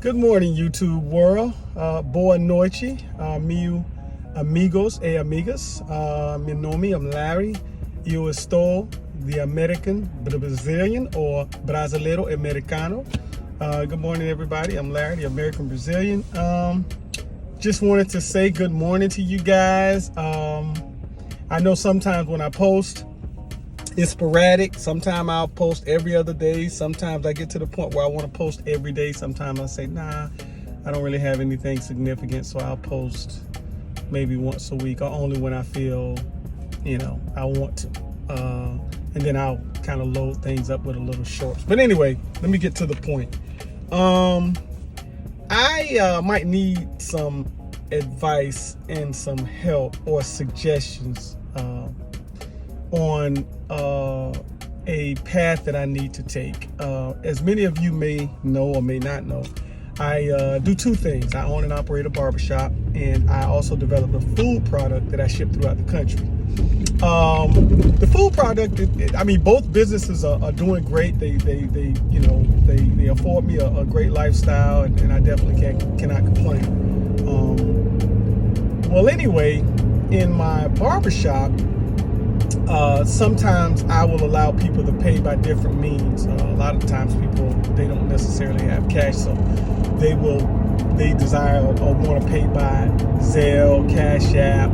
Good morning, YouTube world. Boa noite, mil amigos e amigas. Mi nome, I'm Larry. Eu estou the American, Brazilian, or Brasileiro Americano. Good morning, everybody. I'm Larry, the American Brazilian. Just wanted to say good morning to you guys. I know sometimes when I post, it's sporadic. Sometimes I'll post every other day. Sometimes I get to the point where I want to post every day. Sometimes I say, nah, I don't really have anything significant, so I'll post maybe once a week or only when I feel, I want to. And then I'll kind of load things up with a little shorts. But anyway, let me get to the point. I might need some advice and some help or suggestions on a path that I need to take. As many of you may know or may not know, I do two things. I own and operate a barbershop, and I also develop a food product that I ship throughout the country. The food product, both businesses are doing great. They afford me a great lifestyle, and I definitely cannot complain. Well, anyway, in my barbershop, sometimes I will allow people to pay by different means. A lot of times people, they don't necessarily have cash, so they desire or want to pay by Zelle, Cash App,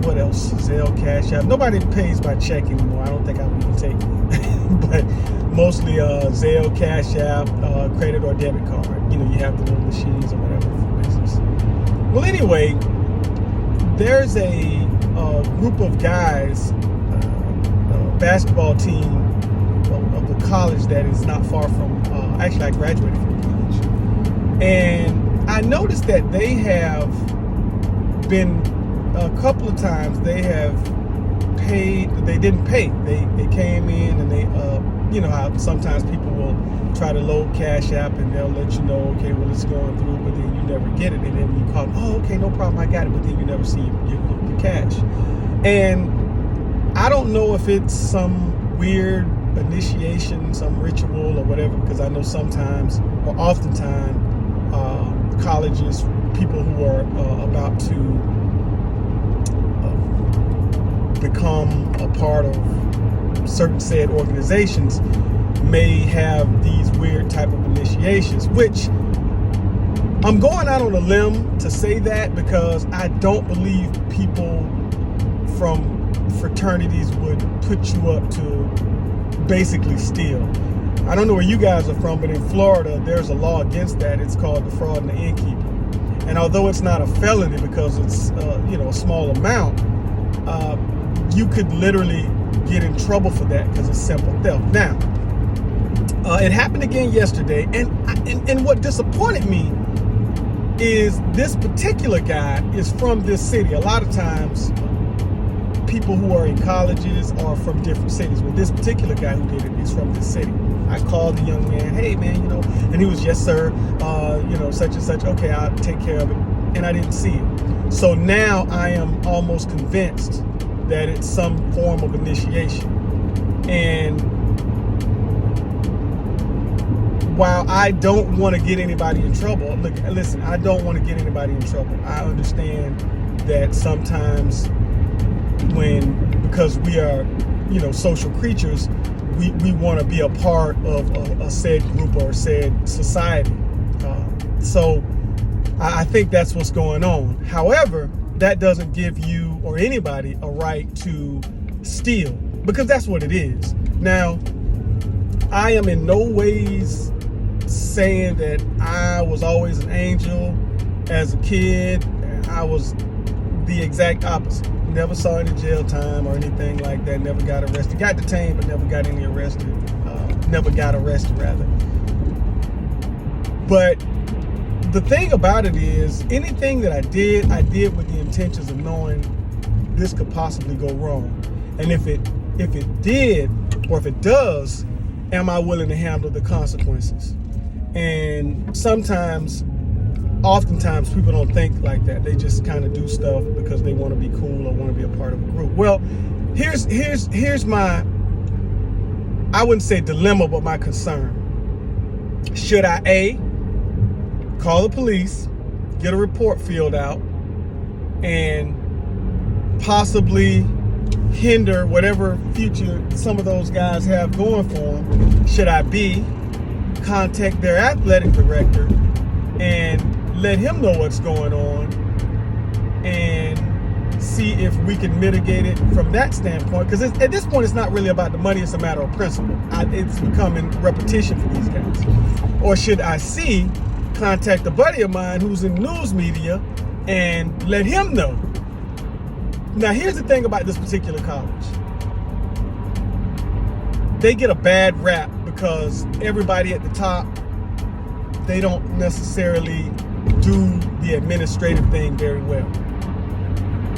what else? Zelle, Cash App. Nobody pays by check anymore. I don't think I would even take it. But mostly Zelle, Cash App, credit or debit card. You have the little machines or whatever for business. Well, anyway, there's a group of guys, a basketball team of the college that is not far from, actually I graduated from college. And I noticed that they have been, a couple of times they have paid, they didn't pay. They came in and they, how sometimes people will try to load Cash App and they'll let you know, okay, well, it's going through, but then you never get it. And then you call, oh, okay, no problem, I got it, but then you never see your cash. And I don't know if it's some weird initiation, some ritual or whatever, because I know sometimes or oftentimes colleges, people who are about to become a part of certain said organizations may have these weird type of initiations, which I'm going out on a limb to say that because I don't believe people from fraternities would put you up to basically steal. I don't know where you guys are from, but in Florida, there's a law against that. It's called the fraud and the innkeeper. And although it's not a felony because it's, a small amount, you could literally get in trouble for that because it's simple theft. Now, it happened again yesterday, and what disappointed me is this particular guy is from this city. A lot of times, people who are in colleges are from different cities. But this particular guy who did it is from this city. I called the young man, hey man, and he was, yes sir, such and such. Okay, I'll take care of it. And I didn't see it. So now I am almost convinced that it's some form of initiation. And while I don't want to get anybody in trouble, listen, I don't want to get anybody in trouble. I understand that sometimes because we are, social creatures, we want to be a part of a said group or a said society. So I think that's what's going on. However, that doesn't give you or anybody a right to steal, because that's what it is. Now, I am in no ways saying that I was always an angel as a kid. I was the exact opposite. Never saw any jail time or anything like that. Never got arrested. Got detained, but never got any arrested. Never got arrested, rather. But the thing about it is, anything that I did with the intentions of knowing this could possibly go wrong. And if it did, or if it does, am I willing to handle the consequences? And oftentimes people don't think like that. They just kind of do stuff because they want to be cool or want to be a part of a group. Well, here's my, I wouldn't say dilemma, but my concern. Should I A, call the police, get a report filled out, and possibly hinder whatever future some of those guys have going for them? Should I B, contact their athletic director and let him know what's going on and see if we can mitigate it from that standpoint? Because at this point, it's not really about the money, it's a matter of principle. It's becoming repetition for these guys. Or should I C, contact a buddy of mine who's in news media and let him know? Now, here's the thing about this particular college. They get a bad rap because everybody at the top, they don't necessarily do the administrative thing very well.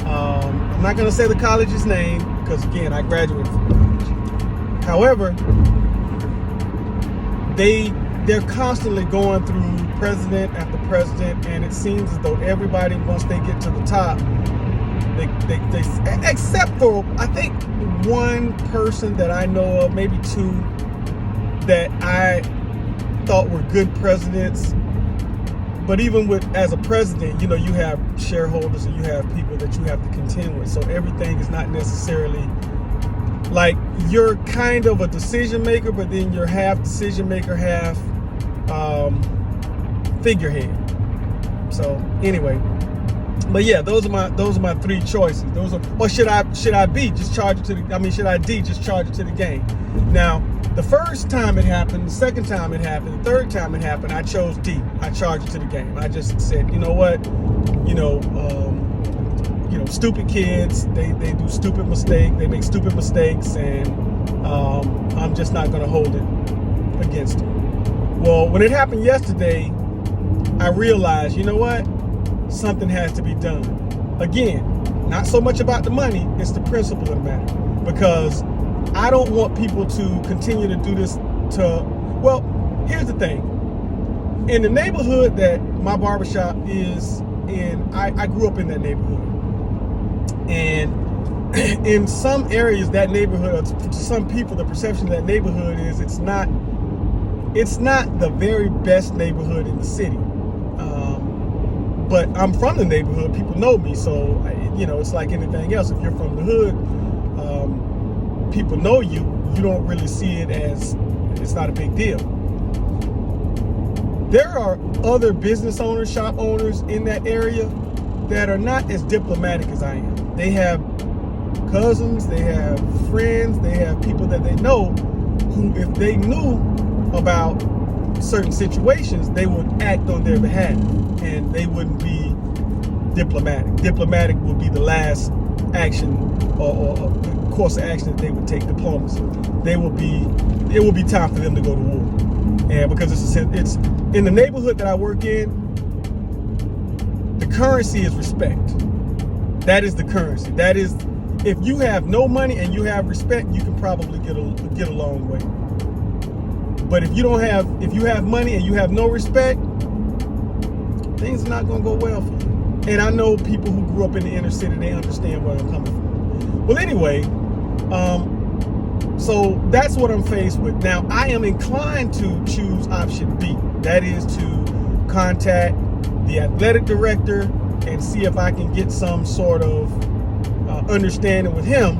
I'm not going to say the college's name because, again, I graduated from the college. However, they're constantly going through president after president, and it seems as though everybody, once they get to the top, they except for, I think, one person that I know of, maybe two, that I thought were good presidents. But even as a president, you have shareholders and you have people that you have to contend with. So everything is not necessarily like you're kind of a decision maker, but then you're half decision maker, half figurehead. So anyway, but yeah, those are my three choices. Or should I B, just charge it to the? Should I D, just charge it to the game? Now, the first time it happened, the second time it happened, the third time it happened, I chose D. I charged it to the game. I just said, you know what, stupid kids, they do stupid mistakes, they make stupid mistakes, and I'm just not going to hold it against them. Well, when it happened yesterday, I realized, you know what, something has to be done. Again, not so much about the money, it's the principle of the matter. Because I don't want people to continue to do this well, here's the thing. In the neighborhood that my barbershop is in, I grew up in that neighborhood. And in some areas, that neighborhood, to some people, the perception of that neighborhood is it's not the very best neighborhood in the city. But I'm from the neighborhood, people know me, so it's like anything else. If you're from the hood, people know you don't really see it as, it's not a big deal. There are other business owners, shop owners in that area that are not as diplomatic as I am. They have cousins, they have friends, they have people that they know who, if they knew about certain situations, they would act on their behalf and they wouldn't be diplomatic. Diplomatic would be the last action or course of action that they would take. Diplomacy. It will be time for them to go to war. And because it's in the neighborhood that I work in, the currency is respect. That is the currency. That is, if you have no money and you have respect, you can probably get a long way. But if you have money and you have no respect, things are not going to go well for you. And I know people who grew up in the inner city, they understand where I'm coming from. Well, anyway, so that's what I'm faced with. Now, I am inclined to choose option B. That is to contact the athletic director and see if I can get some sort of understanding with him.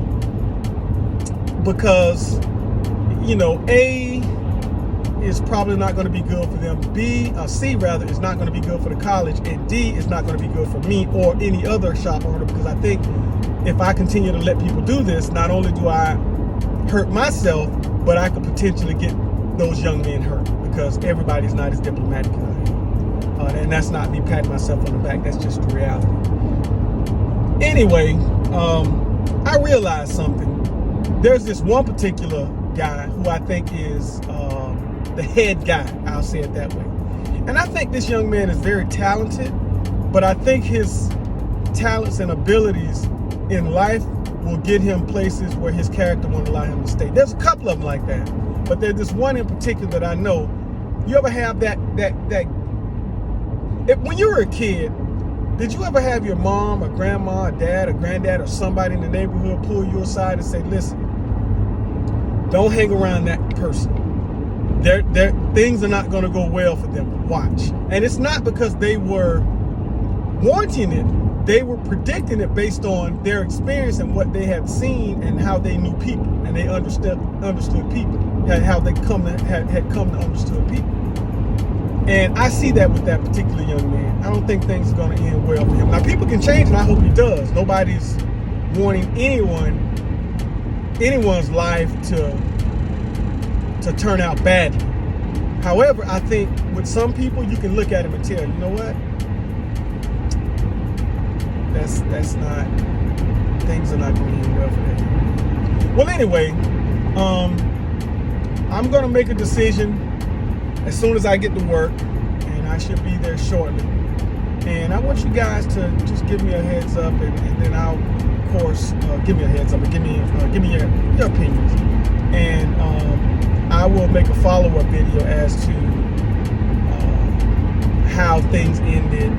Because, A is probably not going to be good for them. C rather, is not going to be good for the college. And D is not going to be good for me or any other shop owner, because I think if I continue to let people do this, not only do I hurt myself, but I could potentially get those young men hurt, because everybody's not as diplomatic as I am. And that's not me patting myself on the back, that's just the reality. Anyway, I realized something. There's this one particular guy who I think is the head guy, I'll say it that way. And I think this young man is very talented, but I think his talents and abilities in life will get him places where his character won't allow him to stay. There's a couple of them like that, but there's this one in particular that I know. You ever have when you were a kid, did you ever have your mom or grandma or dad or granddad or somebody in the neighborhood pull you aside and say, listen, don't hang around that person? things are not going to go well for them. Watch. And it's not because they were wanting it. They were predicting it based on their experience and what they had seen and how they knew people, and they understood people, how they had come to understand people. And I see that with that particular young man. I don't think things are going to end well for him. Now, people can change, and I hope he does. Nobody's wanting anyone's life to turn out badly. However, I think with some people, you can look at him and tell, you know what? That's not, things are not going to end well for that. Well, anyway, I'm going to make a decision as soon as I get to work, and I should be there shortly. And I want you guys to just give me a heads up, and then I'll, of course, give me a heads up and give me your opinions. And I will make a follow-up video as to how things ended,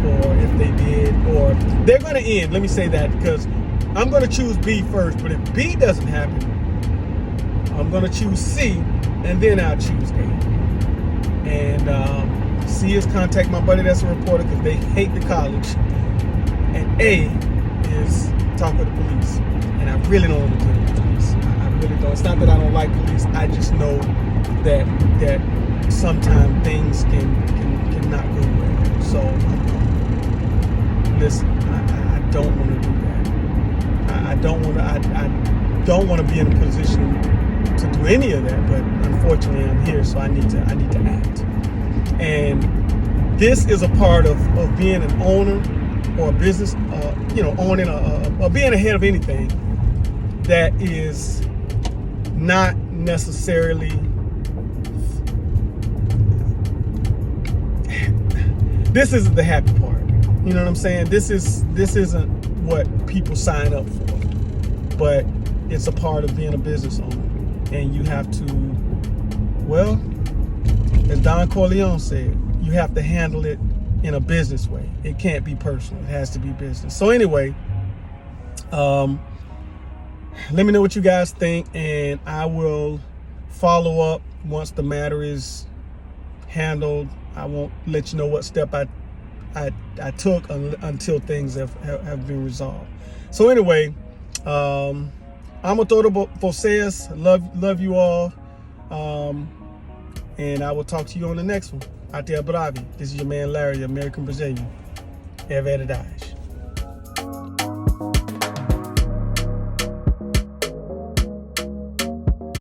or if they did, or they're going to end. Let me say that, because I'm going to choose B first, but if B doesn't happen, I'm going to choose C, and then I'll choose A. And C is contact my buddy that's a reporter because they hate the college, and A is talk with the police. And I really don't want to deal with the police. I really don't. It's not that I don't like police. I just know that sometimes things cannot go well. So listen, I don't want to do that. I don't want to be in a position to do any of that, but unfortunately I'm here, so I need to act. And this is a part of being an owner or a business, owning or being ahead of anything that is not necessarily this isn't the happy part. You know what I'm saying? This isn't what people sign up for, but it's a part of being a business owner. And you have to, well, as Don Corleone said, you have to handle it in a business way. It can't be personal. It has to be business. So anyway, let me know what you guys think, and I will follow up once the matter is handled. I won't let you know what step I took until things have been resolved. So anyway, I'm Todo Voces. Love you all. And I will talk to you on the next one. Até a breve. This is your man Larry, American Brazilian. É verdade.